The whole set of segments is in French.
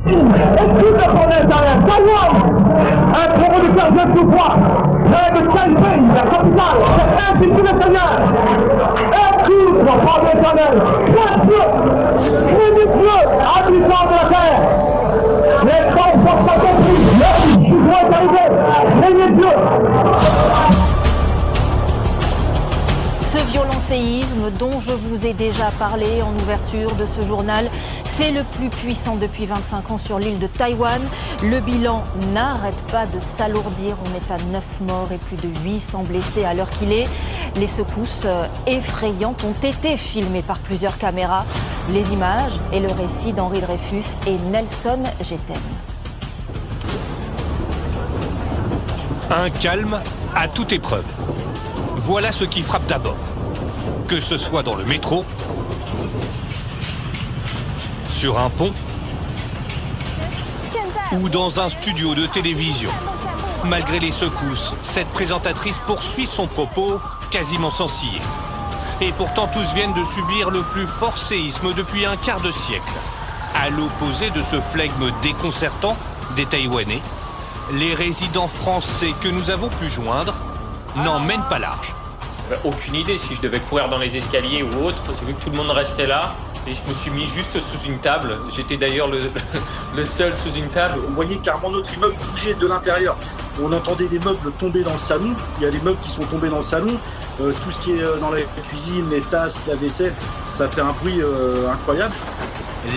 Équipe de province arrière, Taïwan, un producteur de sous-poids, de Taipei, la capitale, c'est Institut national. Un coup pour professionnel, gracieux, minutieux, habitant de la terre. Les temps sont pas compris, le jugement est arrivé, minutieux. Ce violent séisme dont je vous ai déjà parlé en ouverture de ce journal, c'est le plus puissant depuis 25 ans sur l'île de Taïwan. Le bilan n'arrête pas de s'alourdir. On est à 9 morts et plus de 800 blessés à l'heure qu'il est. Les secousses effrayantes ont été filmées par plusieurs caméras. Les images et le récit d'Henri Dreyfus et Nelson Géten. Un calme à toute épreuve. Voilà ce qui frappe d'abord. Que ce soit dans le métro, sur un pont ou dans un studio de télévision. Malgré les secousses, cette présentatrice poursuit son propos quasiment sans ciller. Et pourtant tous viennent de subir le plus fort séisme depuis un quart de siècle. À l'opposé de ce flegme déconcertant des Taïwanais, les résidents français que nous avons pu joindre n'en mènent pas large. Aucune idée si je devais courir dans les escaliers ou autre. J'ai vu que tout le monde restait là et je me suis mis juste sous une table. J'étais d'ailleurs le seul sous une table. On voyait carrément notre immeuble bouger de l'intérieur. On entendait des meubles tomber dans le salon. Il y a des meubles qui sont tombés dans le salon. Tout ce qui est dans la cuisine, les tasses, la vaisselle, ça fait un bruit incroyable.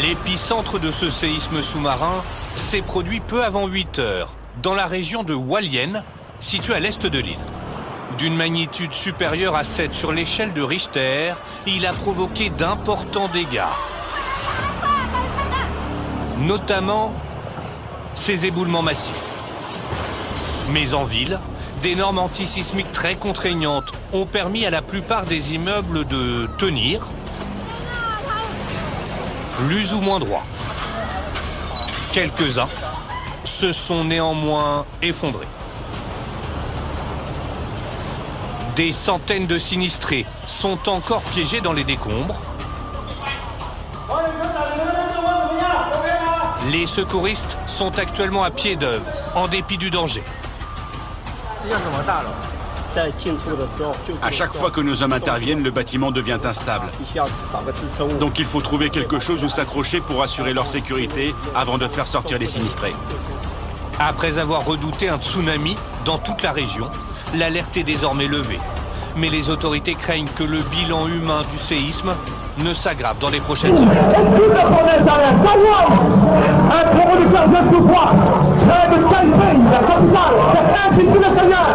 L'épicentre de ce séisme sous-marin s'est produit peu avant 8 heures, dans la région de Hualien, située à l'est de l'île. D'une magnitude supérieure à 7 sur l'échelle de Richter, il a provoqué d'importants dégâts. Notamment ces éboulements massifs. Mais en ville, des normes antisismiques très contraignantes ont permis à la plupart des immeubles de tenir, plus ou moins droit. Quelques-uns se sont néanmoins effondrés. Des centaines de sinistrés sont encore piégés dans les décombres. Les secouristes sont actuellement à pied d'œuvre, en dépit du danger. À chaque fois que nos hommes interviennent, le bâtiment devient instable. Donc il faut trouver quelque chose où s'accrocher pour assurer leur sécurité avant de faire sortir les sinistrés. Après avoir redouté un tsunami dans toute la région, l'alerte est désormais levée. Mais les autorités craignent que le bilan humain du séisme ne s'aggrave dans les prochaines heures. Équipe de province arrière, Taïwan, un producteur de sous-poids, de Taipei, la capitale, c'est Institut national.